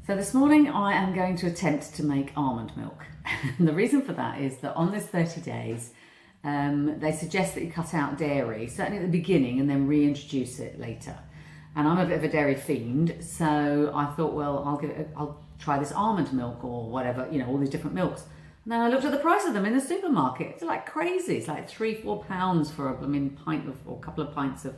So this morning I am going to attempt to make almond milk. And the reason for that is that on this 30 days, they suggest that you cut out dairy, certainly at the beginning, and then reintroduce it later. And I'm a bit of a dairy fiend, so I thought, well, I'll try this almond milk or whatever, you know, all these different milks. And then I looked at the price of them in the supermarket. It's like crazy. It's like £3-4 for a pint of, or a couple of pints of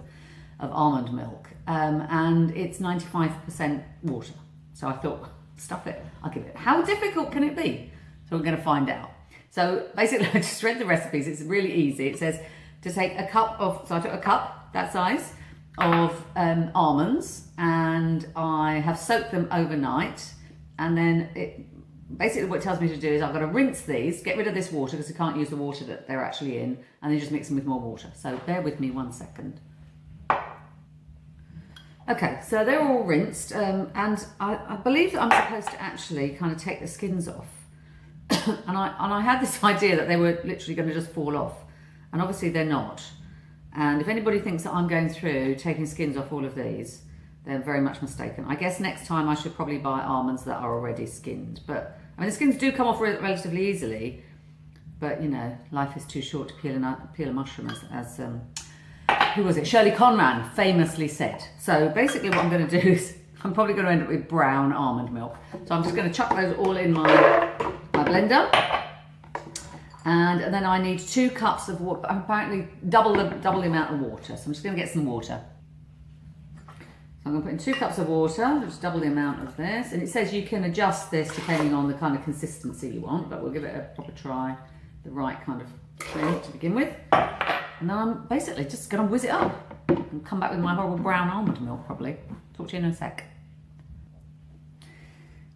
almond milk, and it's 95% water. So I thought, stuff it, I'll give it. How difficult can it be? So we're going to find out. So basically, I just read the recipes. It's really easy. It says to take a cup of, so I took a cup that size of almonds, and I have soaked them overnight. And then basically what it tells me to do is I've got to rinse these, get rid of this water because I can't use the water that they're actually in, and then just mix them with more water. So bear with me 1 second. Okay, so they're all rinsed, and I believe that I'm supposed to actually kind of take the skins off. and I had this idea that they were literally going to just fall off, and obviously they're not. And if anybody thinks that I'm going through taking skins off all of these, they're very much mistaken. I guess next time I should probably buy almonds that are already skinned. But I mean, the skins do come off relatively easily, but you know, life is too short to peel a mushroom, as who was it? Shirley Conran famously said. So basically what I'm going to do is I'm probably going to end up with brown almond milk. So I'm just going to chuck those all in my blender. And then I need 2 cups of water, apparently double the amount of water. So I'm just going to get some water. So I'm going to put in 2 cups of water, just double the amount of this. And it says you can adjust this depending on the kind of consistency you want, but we'll give it a proper try, the right kind of thing to begin with. And then I'm basically just going to whiz it up and come back with my horrible brown almond milk probably. Talk to you in a sec.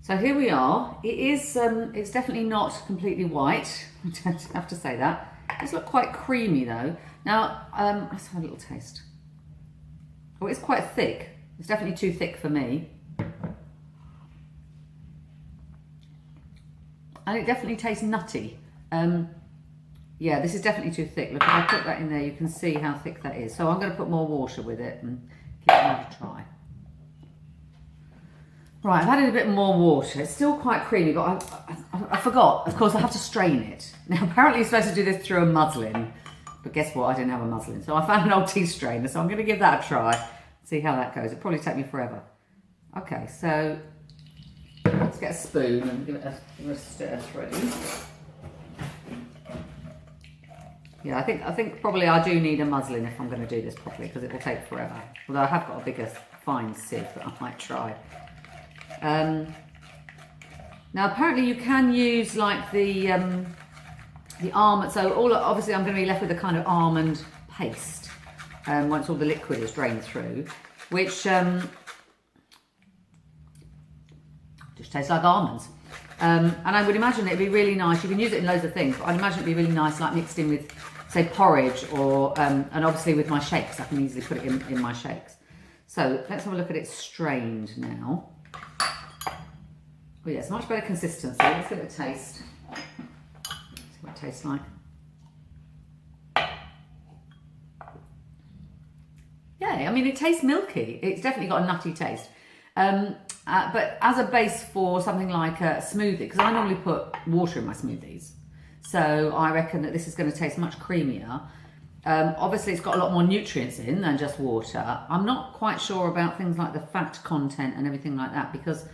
So here we are. It is, it's definitely not completely white. I have to say that. It's look quite creamy though. Now, let's have a little taste. Oh, it's quite thick. It's definitely too thick for me. And it definitely tastes nutty. Yeah, this is definitely too thick. Look, if I put that in there, you can see how thick that is. So I'm going to put more water with it and give it another try. Right, I've added a bit more water. It's still quite creamy, but I forgot. Of course, I have to strain it. Now, apparently you're supposed to do this through a muslin, but guess what? I didn't have a muslin. So I found an old tea strainer, so I'm going to give that a try, see how that goes. It'll probably take me forever. Okay, so let's get a spoon and give it a stir through. Yeah, I think probably I do need a muslin if I'm going to do this properly, because it will take forever. Although I have got a bigger fine sieve that I might try. Now apparently you can use like the almond. So obviously I'm going to be left with a kind of almond paste once all the liquid is drained through, which just tastes like almonds. And I would imagine it'd be really nice. You can use it in loads of things, but I'd imagine it'd be really nice, like mixed in with, say, porridge, or and obviously with my shakes. I can easily put it in my shakes. So let's have a look at it strained now. Oh yeah, it's much better consistency. Let's give it a taste. See what it tastes like. Yeah, I mean, it tastes milky. It's definitely got a nutty taste. But as a base for something like a smoothie, because I normally put water in my smoothies, so I reckon that this is going to taste much creamier. Obviously, it's got a lot more nutrients in than just water. I'm not quite sure about things like the fat content and everything like that, because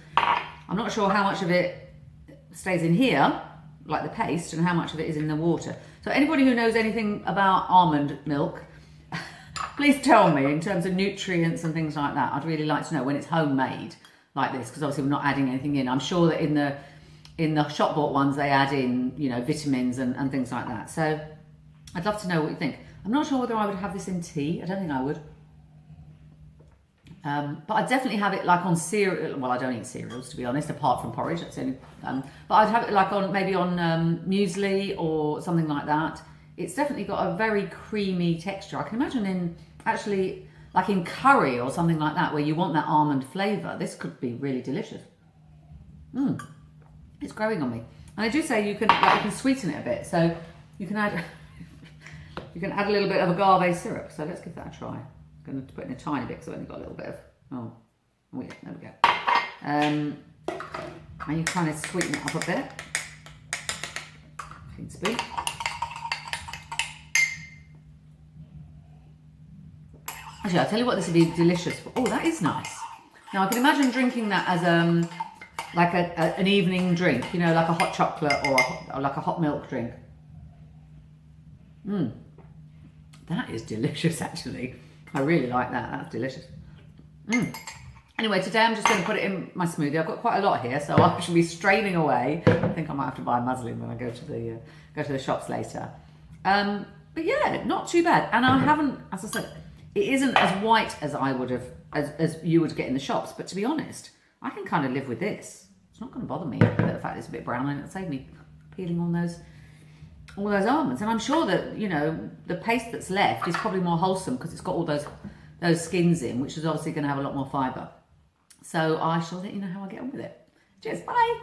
I'm not sure how much of it stays in here, like the paste, and how much of it is in the water. So anybody who knows anything about almond milk, please tell me in terms of nutrients and things like that. I'd really like to know when it's homemade like this, because obviously we're not adding anything in. I'm sure that in the shop bought ones they add in, you know, vitamins and things like that. So I'd love to know what you think. I'm not sure whether I would have this in tea. I don't think I would. But I'd definitely have it like on cereal. Well, I don't eat cereals, to be honest, apart from porridge. That's the only. But I'd have it like on maybe on muesli or something like that. It's definitely got a very creamy texture. I can imagine in actually like in curry or something like that, where you want that almond flavour. This could be really delicious. It's growing on me. And I do say you can sweeten it a bit. So you can add a little bit of agave syrup. So let's give that a try. I'm going to put in a tiny bit because I've only got a little bit of, oh yeah, there we go. And you kind of sweeten it up a bit. Clean spoon. Actually, I'll tell you what, this would be delicious. Oh, that is nice. Now, I can imagine drinking that as like an evening drink, you know, like a hot chocolate or like a hot milk drink. That is delicious, actually. I really like that. That's delicious. Anyway, today I'm just going to put it in my smoothie. I've got quite a lot here, so I should be straining away. I think I might have to buy muslin when I go to the shops later. But yeah, not too bad. And I haven't, as I said, it isn't as white as I would have, as you would get in the shops. But to be honest, I can kind of live with this. It's not going to bother me. The fact it's a bit brown and it'll save me peeling all those almonds. And I'm sure that, you know, the paste that's left is probably more wholesome because it's got all those skins in, which is obviously going to have a lot more fibre. So I shall let you know how I get on with it. Cheers, bye.